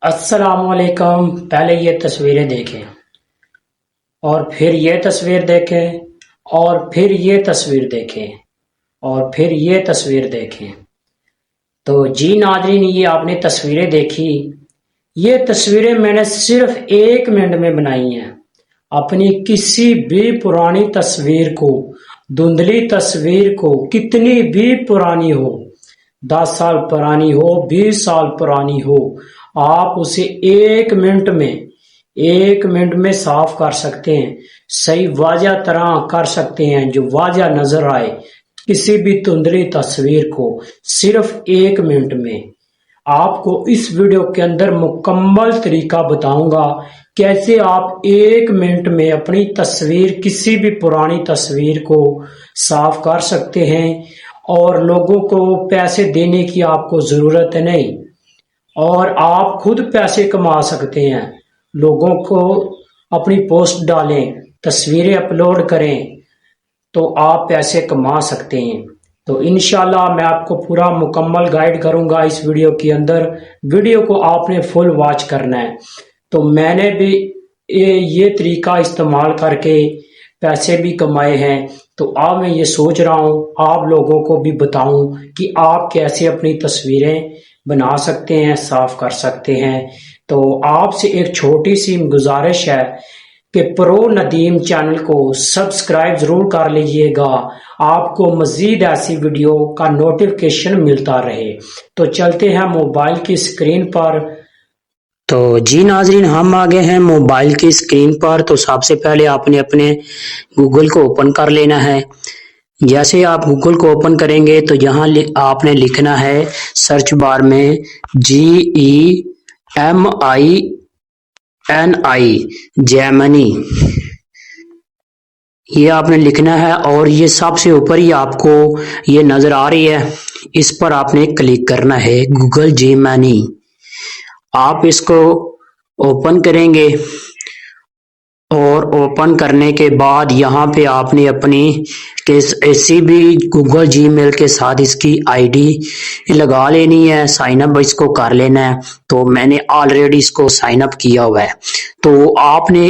السلام علیکم۔ پہلے یہ تصویریں دیکھیں اور پھر یہ تصویر دیکھیں اور پھر یہ تصویر دیکھیں اور پھر یہ تصویر دیکھیں۔ تو جی ناظرین، یہ آپ نے تصویریں دیکھی۔ یہ تصویریں میں نے صرف 1 منٹ میں بنائی ہیں۔ اپنی کسی بھی پرانی تصویر کو، دھندلی تصویر کو، کتنی بھی پرانی ہو، 10 سال پرانی ہو، 20 سال پرانی ہو، آپ اسے 1 منٹ میں صاف کر سکتے ہیں، صحیح واضح طرح کر سکتے ہیں، جو واضح نظر آئے کسی بھی دھندلی تصویر کو صرف 1 منٹ میں۔ آپ کو اس ویڈیو کے اندر مکمل طریقہ بتاؤں گا کیسے آپ 1 منٹ میں اپنی تصویر، کسی بھی پرانی تصویر کو صاف کر سکتے ہیں، اور لوگوں کو پیسے دینے کی آپ کو ضرورت نہیں، اور آپ خود پیسے کما سکتے ہیں۔ لوگوں کو اپنی پوسٹ ڈالیں، تصویریں اپلوڈ کریں تو آپ پیسے کما سکتے ہیں۔ تو انشاءاللہ میں آپ کو پورا مکمل گائیڈ کروں گا اس ویڈیو کے اندر۔ ویڈیو کو آپ نے فل واچ کرنا ہے۔ تو میں نے بھی یہ طریقہ استعمال کر کے پیسے بھی کمائے ہیں، تو اب میں یہ سوچ رہا ہوں آپ لوگوں کو بھی بتاؤں کہ آپ کیسے اپنی تصویریں بنا سکتے ہیں، صاف کر سکتے ہیں۔ تو آپ سے ایک چھوٹی سی گزارش ہے کہ پرو ندیم چینل کو سبسکرائب ضرور کر لیجئے گا، آپ کو مزید ایسی ویڈیو کا نوٹیفیکیشن ملتا رہے۔ تو چلتے ہیں موبائل کی اسکرین پر۔ تو جی ناظرین، ہم آگے ہیں موبائل کی اسکرین پر۔ تو سب سے پہلے آپ نے اپنے گوگل کو اوپن کر لینا ہے۔ جیسے آپ گوگل کو اوپن کریں گے تو یہاں آپ نے لکھنا ہے سرچ بار میں GEMINI، جیمنی، یہ آپ نے لکھنا ہے، اور یہ سب سے اوپر ہی آپ کو یہ نظر آ رہی ہے، اس پر آپ نے کلک کرنا ہے، گوگل جیمنی۔ آپ اس کو اوپن کریں گے، اور اوپن کرنے کے بعد یہاں پہ آپ نے اپنی کسی بھی گوگل جی میل کے ساتھ اس کی ID لگا لینی ہے، سائن اپ اس کو کر لینا ہے۔ تو میں نے آلریڈی اس کو سائن اپ کیا ہوا ہے۔ تو آپ نے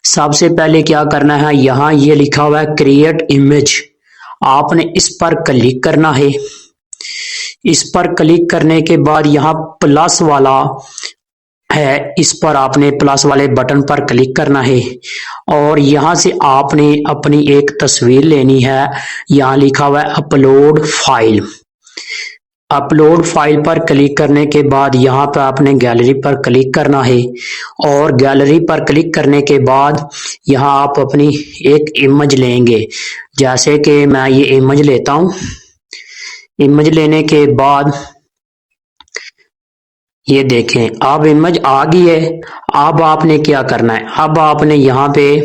سب سے پہلے کیا کرنا ہے، یہاں یہ لکھا ہوا ہے کریٹ امیج، آپ نے اس پر کلک کرنا ہے۔ اس پر کلک کرنے کے بعد یہاں پلس والا ہے، اس پر آپ نے پلس والے بٹن پر کلک کرنا ہے، اور یہاں سے آپ نے اپنی ایک تصویر لینی ہے۔ یہاں لکھا ہوا ہے اپلوڈ فائل۔ اپلوڈ فائل پر کلک کرنے کے بعد یہاں پہ آپ نے گیلری پر کلک کرنا ہے، اور گیلری پر کلک کرنے کے بعد یہاں آپ اپنی ایک امیج لیں گے۔ جیسے کہ میں یہ امیج لیتا ہوں۔ امیج لینے کے بعد یہ دیکھیں اب امیج آ گئی ہے۔ اب آپ نے کیا کرنا ہے، اب آپ نے یہاں پہ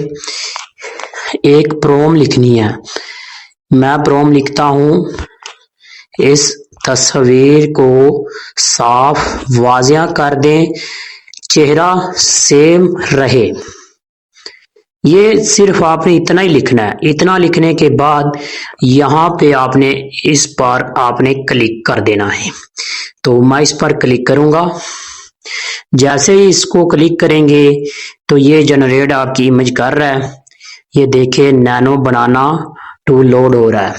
ایک پروم لکھنی ہے۔ میں پروم لکھتا ہوں، اس تصویر کو صاف واضح کر دیں، چہرہ سیم رہے۔ یہ صرف آپ نے اتنا ہی لکھنا ہے۔ اتنا لکھنے کے بعد یہاں پہ آپ نے اس پر آپ نے کلک کر دینا ہے۔ تو میں اس پر کلک کروں گا۔ جیسے ہی اس کو کلک کریں گے تو یہ جنریٹ آپ کی امیج کر رہا ہے۔ یہ دیکھیں نینو بنانا ٹول لوڈ ہو رہا ہے۔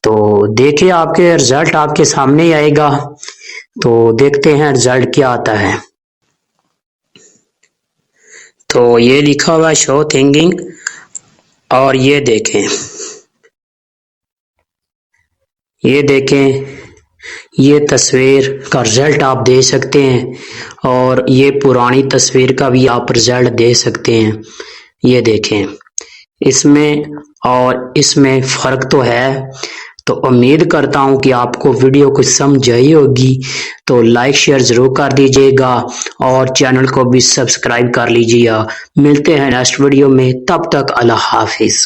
تو دیکھیں آپ کے رزلٹ آپ کے سامنے ہی آئے گا۔ تو دیکھتے ہیں رزلٹ کیا آتا ہے۔ تو یہ لکھا ہوا ہے شو تھنکنگ، اور یہ دیکھیں یہ تصویر کا رزلٹ آپ دے سکتے ہیں، اور یہ پرانی تصویر کا بھی آپ رزلٹ دے سکتے ہیں۔ یہ دیکھیں اس میں اور اس میں فرق تو ہے۔ تو امید کرتا ہوں کہ آپ کو ویڈیو کچھ سمجھ آئی ہوگی۔ تو لائک شیئر ضرور کر دیجئے گا، اور چینل کو بھی سبسکرائب کر لیجئے گا۔ ملتے ہیں نیکسٹ ویڈیو میں، تب تک اللہ حافظ۔